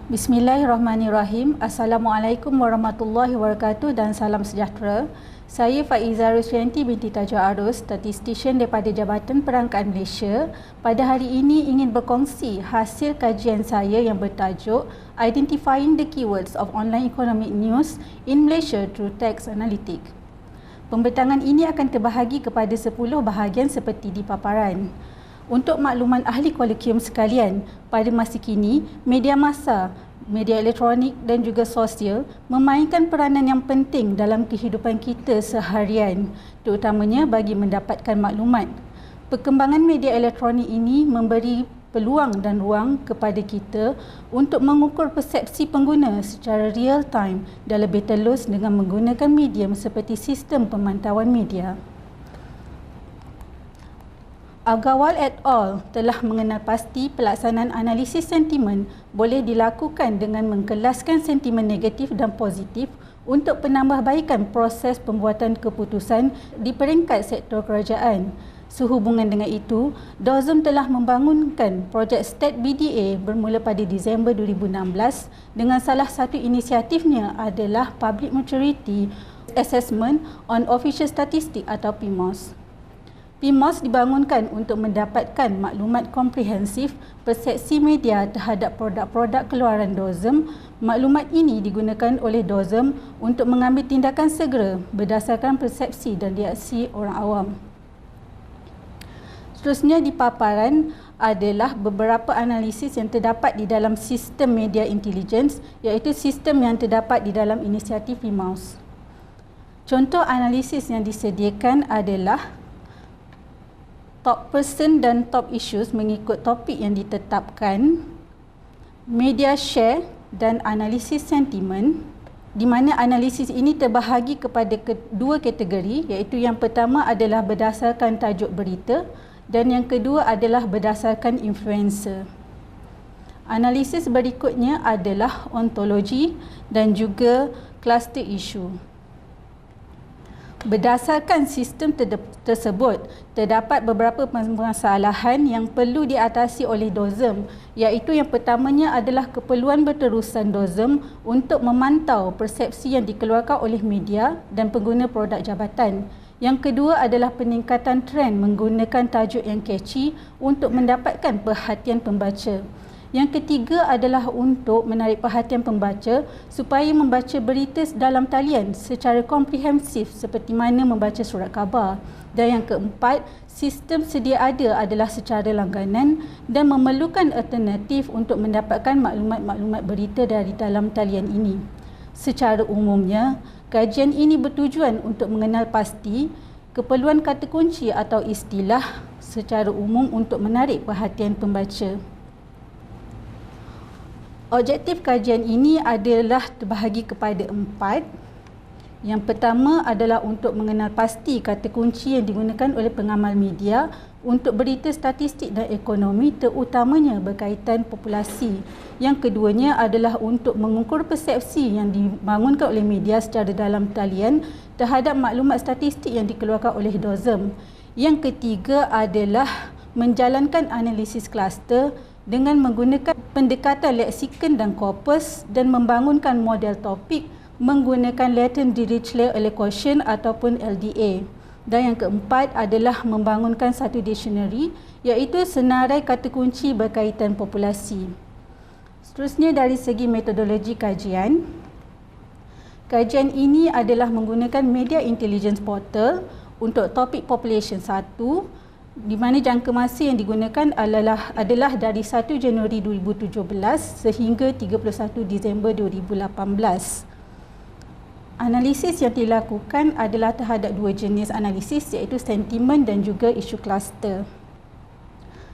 Bismillahirrahmanirrahim. Assalamualaikum warahmatullahi wabarakatuh dan salam sejahtera. Saya Faiza Rusyanti binti Tajuh Arus, statistician daripada Jabatan Perangkaan Malaysia. Pada hari ini ingin berkongsi hasil kajian saya yang bertajuk Identifying the Keywords of Online Economic News in Malaysia through Text Analytics. Pembentangan ini akan terbahagi kepada 10 bahagian seperti di paparan. Untuk makluman ahli Kolokvium sekalian, pada masa kini, media massa, media elektronik dan juga sosial memainkan peranan yang penting dalam kehidupan kita seharian, terutamanya bagi mendapatkan maklumat. Perkembangan media elektronik ini memberi peluang dan ruang kepada kita untuk mengukur persepsi pengguna secara real time dan lebih telus dengan menggunakan medium seperti sistem pemantauan media. Agarwal et al. Telah mengenal pasti pelaksanaan analisis sentimen boleh dilakukan dengan mengkelaskan sentimen negatif dan positif untuk penambahbaikan proses pembuatan keputusan di peringkat sektor kerajaan. Sehubungan dengan itu, DOSM telah membangunkan projek STAT BDA bermula pada Disember 2016 dengan salah satu inisiatifnya adalah Public Maturity Assessment on Official Statistics atau PMOS. PMOS dibangunkan untuk mendapatkan maklumat komprehensif persepsi media terhadap produk-produk keluaran DOSM. Maklumat ini digunakan oleh DOSM untuk mengambil tindakan segera berdasarkan persepsi dan reaksi orang awam. Seterusnya di paparan adalah beberapa analisis yang terdapat di dalam sistem media intelligence, iaitu sistem yang terdapat di dalam inisiatif PMOS. Contoh analisis yang disediakan adalah top person dan top issues mengikut topik yang ditetapkan, media share dan analisis sentimen, di mana analisis ini terbahagi kepada dua kategori, iaitu yang pertama adalah berdasarkan tajuk berita dan yang kedua adalah berdasarkan influencer. Analisis berikutnya adalah ontologi dan juga cluster issue. Berdasarkan sistem tersebut, terdapat beberapa permasalahan yang perlu diatasi oleh DOSM, iaitu yang pertamanya adalah keperluan berterusan DOSM untuk memantau persepsi yang dikeluarkan oleh media dan pengguna produk jabatan. Yang kedua adalah peningkatan trend menggunakan tajuk yang catchy untuk mendapatkan perhatian pembaca. Yang ketiga adalah untuk menarik perhatian pembaca supaya membaca berita dalam talian secara komprehensif seperti mana membaca surat khabar. Dan yang keempat, sistem sedia ada adalah secara langganan dan memerlukan alternatif untuk mendapatkan maklumat-maklumat berita dari dalam talian ini. Secara umumnya, kajian ini bertujuan untuk mengenal pasti keperluan kata kunci atau istilah secara umum untuk menarik perhatian pembaca. Objektif kajian ini adalah terbahagi kepada 4. Yang pertama adalah untuk mengenal pasti kata kunci yang digunakan oleh pengamal media untuk berita statistik dan ekonomi, terutamanya berkaitan populasi. Yang keduanya adalah untuk mengukur persepsi yang dibangunkan oleh media secara dalam talian terhadap maklumat statistik yang dikeluarkan oleh DOSM. Yang ketiga adalah menjalankan analisis kluster dengan menggunakan pendekatan leksikon dan korpus dan membangunkan model topik menggunakan Latent Dirichlet Allocation ataupun LDA. Dan yang keempat adalah membangunkan satu dictionary, iaitu senarai kata kunci berkaitan populasi. Seterusnya dari segi metodologi kajian, kajian ini adalah menggunakan Media Intelligence Portal untuk topik population 1, di mana jangka masa yang digunakan adalah dari 1 Januari 2017 sehingga 31 Disember 2018. Analisis yang dilakukan adalah terhadap dua jenis analisis, iaitu sentimen dan juga isu kluster.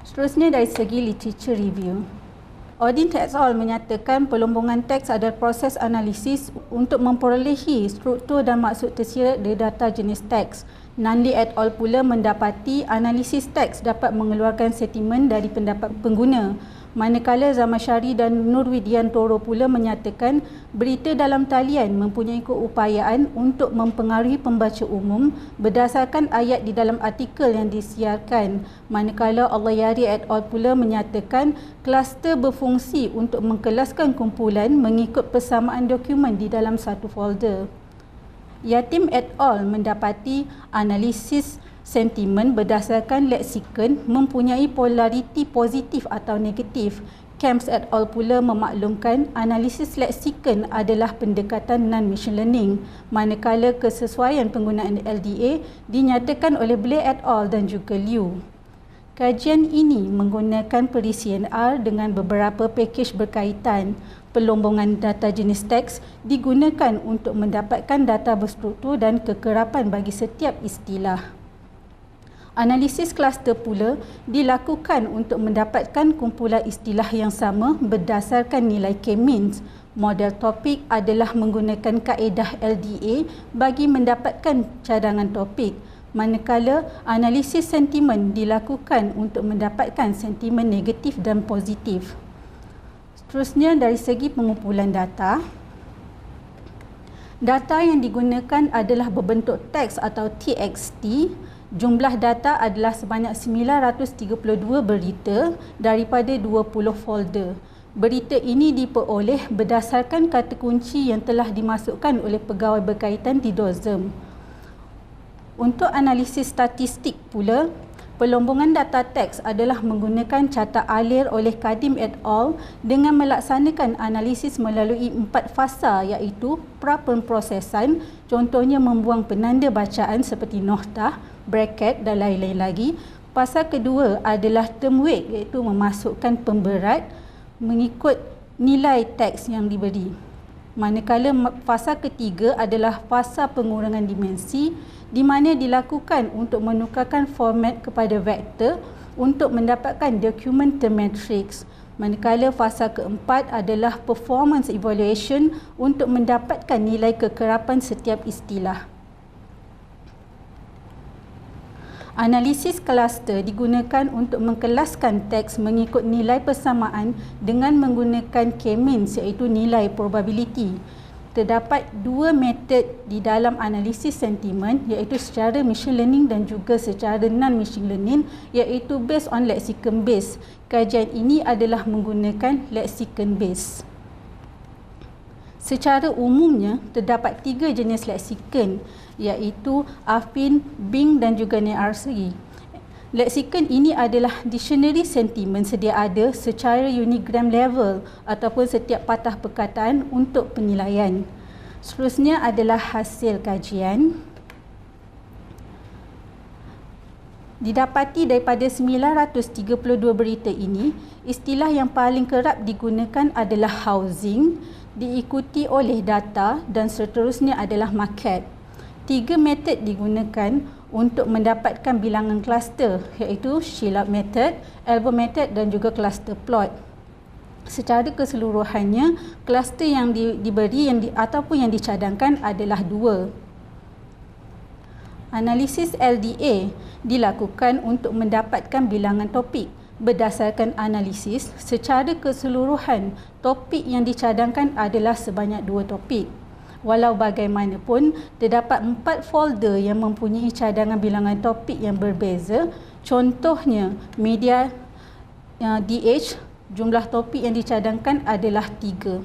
Seterusnya dari segi literature review. Odin et al. Menyatakan pelombongan teks adalah proses analisis untuk memperolehi struktur dan maksud tersirat dari data jenis teks. Nunley et al. Pula mendapati analisis teks dapat mengeluarkan sentimen dari pendapat pengguna. Manakala Zamasyari dan Nurwidiantoro pula menyatakan berita dalam talian mempunyai keupayaan untuk mempengaruhi pembaca umum berdasarkan ayat di dalam artikel yang disiarkan. Manakala Allahyari et al. Pula menyatakan kluster berfungsi untuk mengkelaskan kumpulan mengikut persamaan dokumen di dalam satu folder. Yatim et al. Mendapati analisis sentimen berdasarkan leksikon mempunyai polariti positif atau negatif. Camps et al. Pula memaklumkan analisis leksikon adalah pendekatan non-machine learning, manakala kesesuaian penggunaan LDA dinyatakan oleh Blair et al. Dan juga Liu. Kajian ini menggunakan perisian R dengan beberapa pakej berkaitan. Pelombongan data jenis teks digunakan untuk mendapatkan data berstruktur dan kekerapan bagi setiap istilah. Analisis kluster pula dilakukan untuk mendapatkan kumpulan istilah yang sama berdasarkan nilai K-means. Model topik adalah menggunakan kaedah LDA bagi mendapatkan cadangan topik, manakala analisis sentimen dilakukan untuk mendapatkan sentimen negatif dan positif. Seterusnya, dari segi pengumpulan data, data yang digunakan adalah berbentuk teks atau TXT. Jumlah data adalah sebanyak 932 berita daripada 20 folder. Berita ini diperoleh berdasarkan kata kunci yang telah dimasukkan oleh pegawai berkaitan di DOSM. Untuk analisis statistik pula, pelombongan data teks adalah menggunakan carta alir oleh Kadim et al. Dengan melaksanakan analisis melalui 4 fasa, iaitu pra-pemprosesan, contohnya membuang penanda bacaan seperti noktah, bracket dan lain-lain lagi. Fasa kedua adalah term weight, iaitu memasukkan pemberat mengikut nilai teks yang diberi. Manakala fasa ketiga adalah fasa pengurangan dimensi, di mana dilakukan untuk menukarkan format kepada vektor untuk mendapatkan dokumen term matrix. Manakala fasa keempat adalah performance evaluation untuk mendapatkan nilai kekerapan setiap istilah. Analisis kluster digunakan untuk mengkelaskan teks mengikut nilai persamaan dengan menggunakan K-means, iaitu nilai probability. Terdapat dua metod di dalam analisis sentimen, iaitu secara machine learning dan juga secara non-machine learning, iaitu based on lexicon base. Kajian ini adalah menggunakan lexicon base. Secara umumnya, terdapat 3 jenis leksikon, iaitu Afin, Bing dan juga NARC. Leksikon ini adalah dictionary sentimen sedia ada secara unigram level ataupun setiap patah perkataan untuk penilaian. Seterusnya adalah hasil kajian. Didapati daripada 932 berita ini, istilah yang paling kerap digunakan adalah housing, diikuti oleh data dan seterusnya adalah market. 3 metod digunakan untuk mendapatkan bilangan kluster, iaitu Shillap method, Elbow method dan juga cluster plot. Secara keseluruhannya, kluster yang diberi ataupun yang dicadangkan adalah 2. Analisis LDA dilakukan untuk mendapatkan bilangan topik. Berdasarkan analisis, secara keseluruhan, topik yang dicadangkan adalah sebanyak 2 topik. Walau bagaimanapun, terdapat 4 folder yang mempunyai cadangan bilangan topik yang berbeza. Contohnya, media DH, jumlah topik yang dicadangkan adalah 3.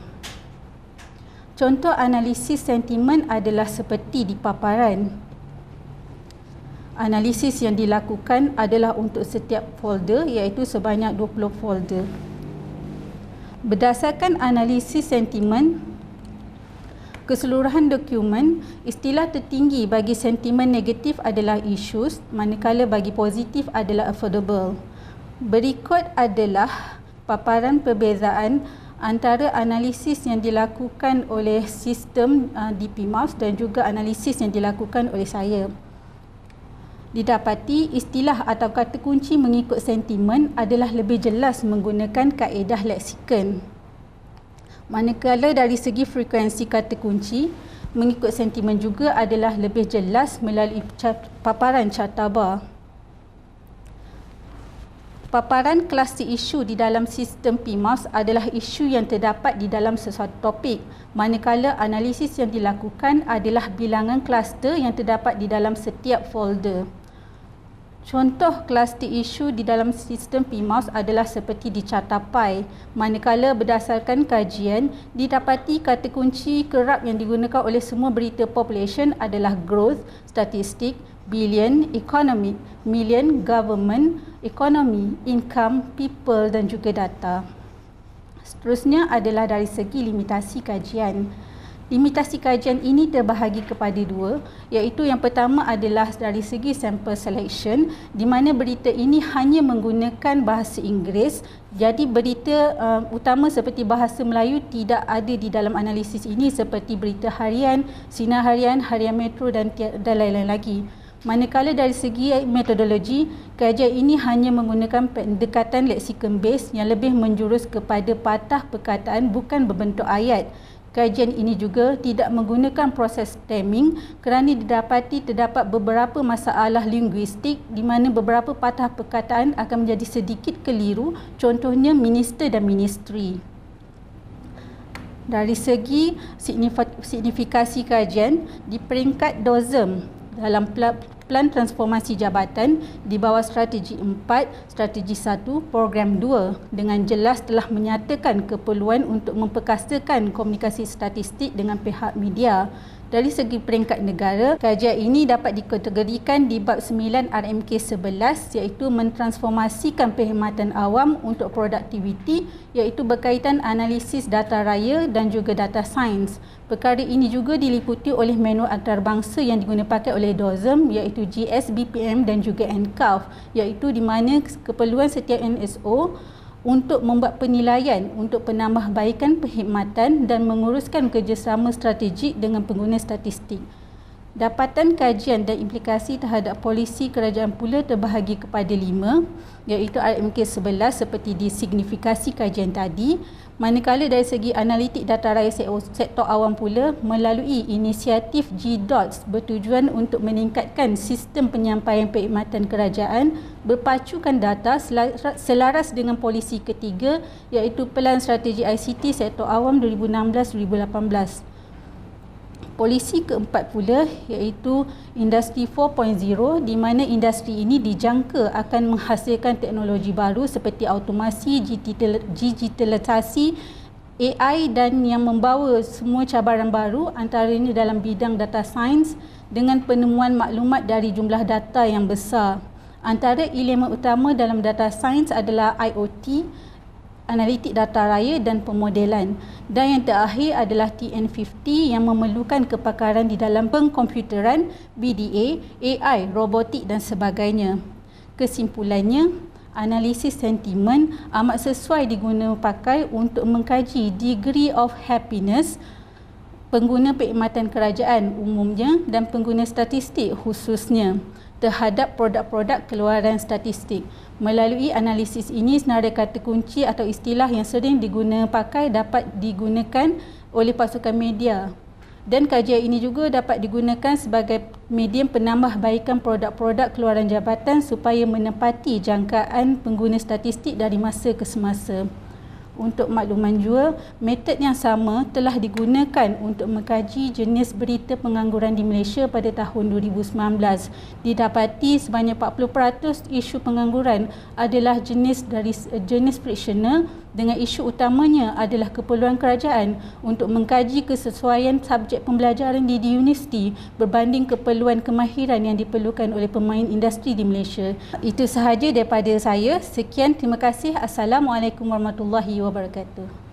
Contoh analisis sentimen adalah seperti di paparan. Analisis yang dilakukan adalah untuk setiap folder, iaitu sebanyak 20 folder. Berdasarkan analisis sentimen keseluruhan dokumen, istilah tertinggi bagi sentimen negatif adalah issues, manakala bagi positif adalah affordable. Berikut adalah paparan perbezaan antara analisis yang dilakukan oleh sistem DPMAS dan juga analisis yang dilakukan oleh saya. Didapati istilah atau kata kunci mengikut sentimen adalah lebih jelas menggunakan kaedah leksikon. Manakala dari segi frekuensi kata kunci, mengikut sentimen juga adalah lebih jelas melalui paparan carta bar. Paparan kluster isu di dalam sistem PIMAS adalah isu yang terdapat di dalam sesuatu topik, manakala analisis yang dilakukan adalah bilangan kluster yang terdapat di dalam setiap folder. Contoh kluster isu di dalam sistem PIMAS adalah seperti di Carta Pi, manakala berdasarkan kajian, didapati kata kunci kerap yang digunakan oleh semua berita population adalah growth, statistik, billion, economic, million, government, economy, income, people dan juga data. Seterusnya adalah dari segi limitasi kajian. Limitasi kajian ini terbahagi kepada dua, iaitu yang pertama adalah dari segi sample selection, di mana berita ini hanya menggunakan bahasa Inggeris, jadi berita utama seperti bahasa Melayu tidak ada di dalam analisis ini seperti berita harian, sinar harian, harian metro dan lain-lain lagi. Manakala dari segi metodologi, kajian ini hanya menggunakan pendekatan lexicon base yang lebih menjurus kepada patah perkataan bukan berbentuk ayat. Kajian ini juga tidak menggunakan proses stemming kerana didapati terdapat beberapa masalah linguistik di mana beberapa patah perkataan akan menjadi sedikit keliru, contohnya minister dan ministry. Dari segi signifikasi kajian, di peringkat DOSM dalam Plan Transformasi Jabatan di bawah Strategi 4, Strategi 1, Program 2 dengan jelas telah menyatakan keperluan untuk memperkasakan komunikasi statistik dengan pihak media. Dari segi peringkat negara, kajian ini dapat dikategorikan di bab 9 RMK 11 iaitu mentransformasikan perkhidmatan awam untuk produktiviti iaitu berkaitan analisis data raya dan juga data sains. Perkara ini juga diliputi oleh manual antarabangsa yang digunakan oleh DOSM iaitu GSBPM dan juga NCAF iaitu di mana keperluan setiap NSO untuk membuat penilaian untuk penambahbaikan perkhidmatan dan menguruskan kerjasama strategik dengan pengguna statistik. Dapatan kajian dan implikasi terhadap polisi kerajaan pula terbahagi kepada 5 iaitu RMK 11 seperti di signifikasi kajian tadi, manakala dari segi analitik data raya sektor awam pula melalui inisiatif GDOTS bertujuan untuk meningkatkan sistem penyampaian perkhidmatan kerajaan berpacukan data selaras dengan polisi ketiga iaitu Pelan Strategi ICT sektor awam 2016-2018. Polisi keempat pula iaitu Industri 4.0 di mana industri ini dijangka akan menghasilkan teknologi baru seperti automasi, digitalisasi, AI dan yang membawa semua cabaran baru antaranya dalam bidang data sains dengan penemuan maklumat dari jumlah data yang besar. Antara elemen utama dalam data sains adalah IoT, analitik data raya dan pemodelan. Dan yang terakhir adalah TN50 yang memerlukan kepakaran di dalam pengkomputeran, BDA, AI, robotik dan sebagainya. Kesimpulannya, analisis sentimen amat sesuai digunakan pakai untuk mengkaji degree of happiness pengguna perkhidmatan kerajaan umumnya dan pengguna statistik khususnya terhadap produk-produk keluaran statistik. Melalui analisis ini, senarai kata kunci atau istilah yang sering digunakan pakai dapat digunakan oleh pasukan media. Dan kajian ini juga dapat digunakan sebagai medium penambahbaikan produk-produk keluaran jabatan supaya menepati jangkaan pengguna statistik dari masa ke semasa. Untuk makluman jua, metod yang sama telah digunakan untuk mengkaji jenis berita pengangguran di Malaysia pada tahun 2019. Didapati sebanyak 40% isu pengangguran adalah jenis friksional dengan isu utamanya adalah keperluan kerajaan untuk mengkaji kesesuaian subjek pembelajaran di universiti berbanding keperluan kemahiran yang diperlukan oleh pemain industri di Malaysia. Itu sahaja daripada saya. Sekian, terima kasih. Assalamualaikum warahmatullahi wabarakatuh.